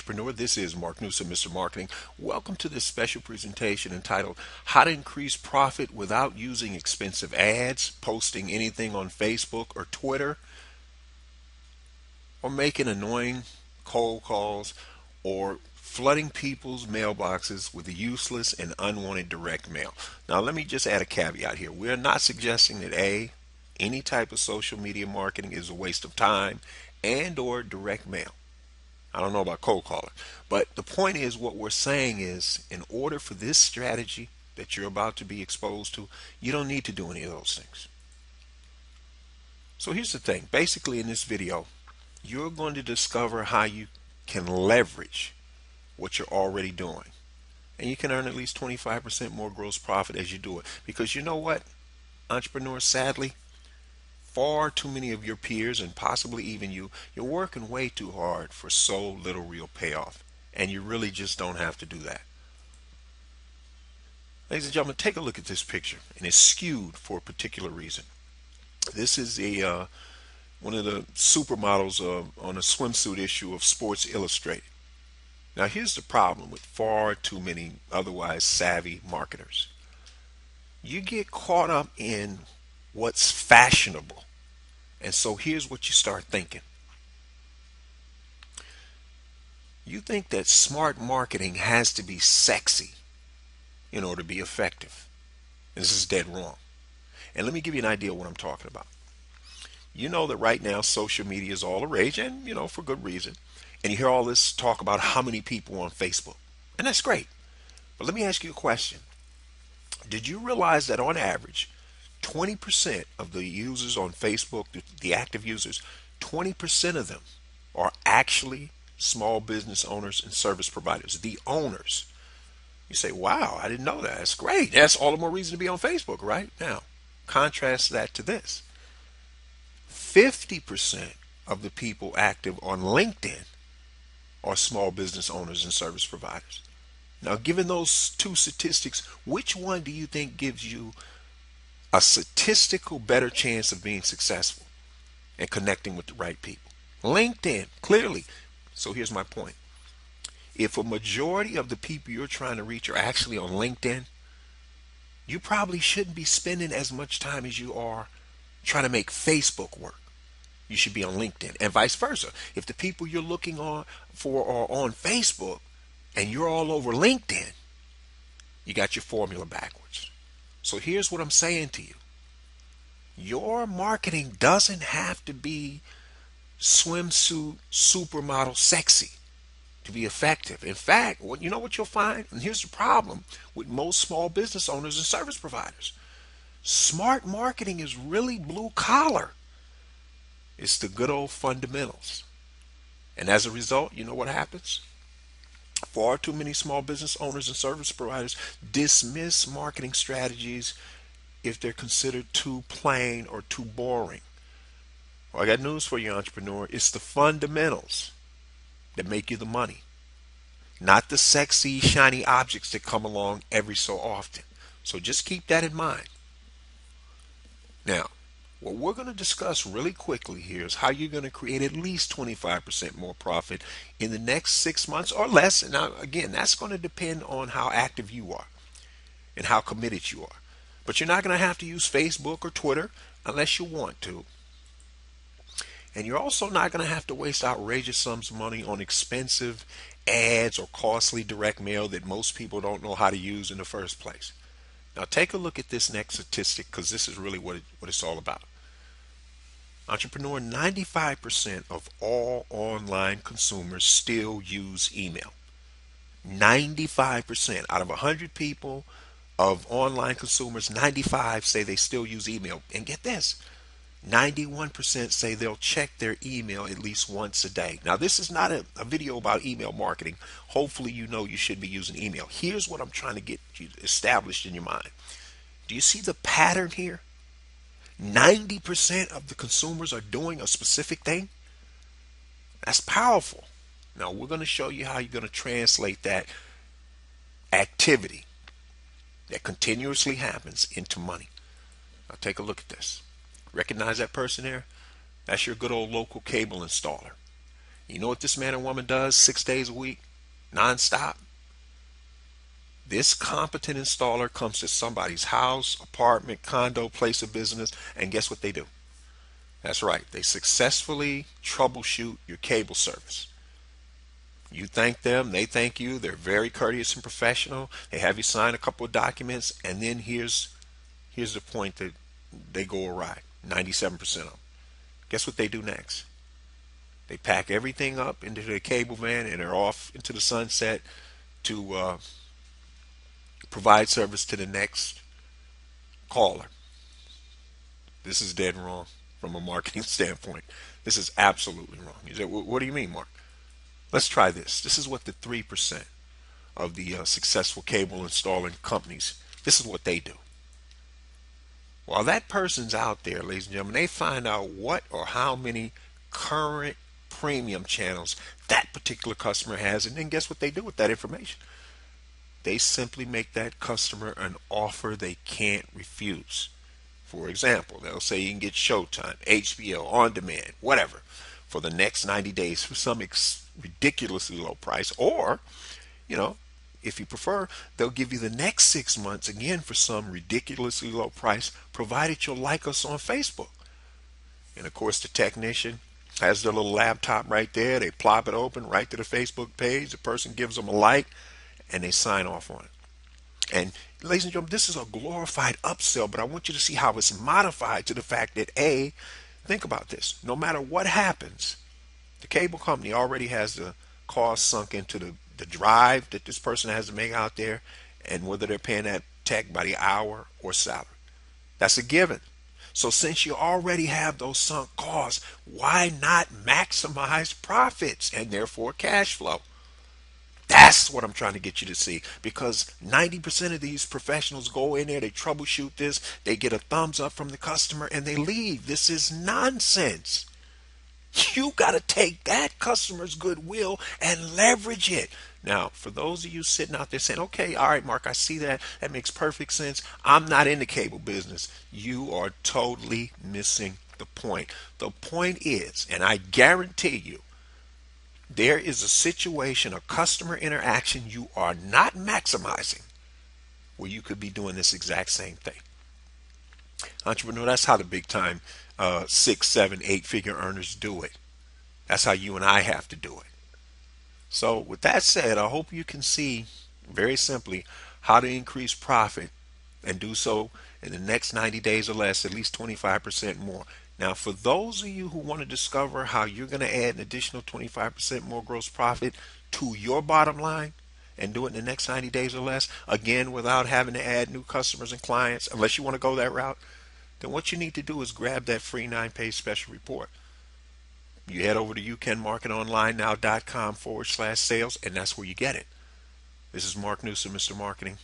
entrepreneur. This is Mark Newsom, Mr. Marketing. Welcome to this special presentation entitled How to Increase Profit Without Using Expensive Ads, Posting Anything on Facebook or Twitter, or making annoying cold calls, or flooding people's mailboxes with useless and unwanted direct mail. Now, let me just add a caveat here. We're not suggesting that any type of social media marketing is a waste of time and or direct mail. I don't know about cold calling, but the point is, what we're saying is, in order for this strategy that you're about to be exposed to, you don't need to do any of those things. So here's the thing. Basically, in this video, you're going to discover how you can leverage what you're already doing. And you can earn at least 25% more gross profit as you do it. Because you know what, entrepreneurs, sadly, far too many of your peers, and possibly even you're working way too hard for so little real payoff. And you really just don't have to do that. Ladies and gentlemen, take a look at this picture. And it's skewed for a particular reason. This is one of the supermodels on a swimsuit issue of Sports Illustrated. Now, here's the problem with far too many otherwise savvy marketers. You get caught up in what's fashionable. And so here's what you start thinking. You think that smart marketing has to be sexy in order to be effective. This is dead wrong. And let me give you an idea of what I'm talking about. You know that right now social media is all the rage, and for good reason. And you hear all this talk about how many people are on Facebook. And that's great. But let me ask you a question. Did you realize that on average, 20% of the users on Facebook, the active users, 20% of them are actually small business owners and service providers, the owners? You say, wow, I didn't know that. That's great. That's all the more reason to be on Facebook, right? Now, contrast that to this. 50% of the people active on LinkedIn are small business owners and service providers. Now, given those two statistics, which one do you think gives you a statistical better chance of being successful and connecting with the right people? LinkedIn, clearly. So here's my point. If a majority of the people you're trying to reach are actually on LinkedIn, you probably shouldn't be spending as much time as you are trying to make Facebook work. You should be on LinkedIn, and vice versa. If the people you're looking for are on Facebook and you're all over LinkedIn, you got your formula backwards. So here's what I'm saying to you. Your marketing doesn't have to be swimsuit supermodel sexy to be effective. In fact, you know what you'll find? And here's the problem with most small business owners and service providers. Smart marketing is really blue collar. It's the good old fundamentals. And as a result, you know what happens? Far too many small business owners and service providers dismiss marketing strategies if they're considered too plain or too boring. Well, I got news for you, entrepreneur. It's the fundamentals that make you the money, not the sexy, shiny objects that come along every so often. So just keep that in mind. Now, what we're going to discuss really quickly here is how you're going to create at least 25% more profit in the next 6 months or less. Now, again, that's going to depend on how active you are and how committed you are. But you're not going to have to use Facebook or Twitter unless you want to. And you're also not going to have to waste outrageous sums of money on expensive ads or costly direct mail that most people don't know how to use in the first place. Now, take a look at this next statistic, because this is really what it's all about. Entrepreneur, 95% of all online consumers still use email. 95% out of 100 people of online consumers, 95 say they still use email. And get this, 91% say they'll check their email at least once a day. Now, this is not a video about email marketing. Hopefully you know you should be using email. Here's what I'm trying to get you established in your mind. Do you see the pattern here? 90% of the consumers are doing a specific thing. That's powerful. Now, we're going to show you how you're going to translate that activity that continuously happens into money. Now, take a look at this. Recognize that person there? That's your good old local cable installer. You know what this man and woman does 6 days a week, nonstop? This competent installer comes to somebody's house, apartment, condo, place of business, and guess what they do? That's right, they successfully troubleshoot your cable service. You thank them, they thank you, they're very courteous and professional. They have you sign a couple of documents, and then here's the point that they go awry. 97% of them. Guess what they do next? They pack everything up into their cable van and they're off into the sunset to provide service to the next caller. This is dead wrong from a marketing standpoint. This is absolutely wrong. You say, what do you mean, Mark? Let's try this. This is what the 3% of the successful cable installing companies, this is what they do. While that person's out there, ladies and gentlemen, they find out what or how many current premium channels that particular customer has, and then guess what they do with that information? They simply make that customer an offer they can't refuse. For example, they'll say you can get Showtime, HBO, on demand, whatever, for the next 90 days for some ridiculously low price. Or, you know, if you prefer, they'll give you the next 6 months again for some ridiculously low price, provided you'll like us on Facebook. And of course, the technician has their little laptop right there. They plop it open right to the Facebook page. The person gives them a like, and they sign off on it. And ladies and gentlemen, this is a glorified upsell, but I want you to see how it's modified to the fact that A, think about this. No matter what happens, the cable company already has the cost sunk into the drive that this person has to make out there, and whether they're paying that tech by the hour or salary. That's a given. So since you already have those sunk costs, why not maximize profits and therefore cash flow? That's what I'm trying to get you to see, because 90% of these professionals go in there, they troubleshoot this, they get a thumbs up from the customer, and they leave. This is nonsense. You got to take that customer's goodwill and leverage it. Now, for those of you sitting out there saying, okay, all right, Mark, I see that. That makes perfect sense. I'm not in the cable business. You are totally missing the point. The point is, and I guarantee you, there is a situation, a customer interaction you are not maximizing where you could be doing this exact same thing. Entrepreneur, that's how the big time 6, 7, 8 figure earners do it. That's how you and I have to do it. So with that said, I hope you can see very simply how to increase profit and do so in the next 90 days or less, at least 25% more. Now, for those of you who want to discover how you're going to add an additional 25% more gross profit to your bottom line and do it in the next 90 days or less, again, without having to add new customers and clients, unless you want to go that route, then what you need to do is grab that free 9-page special report. You head over to youcanmarketonlinenow.com/sales, and that's where you get it. This is Mark Newsom, Mr. Marketing.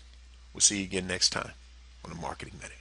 We'll see you again next time on the Marketing Minute.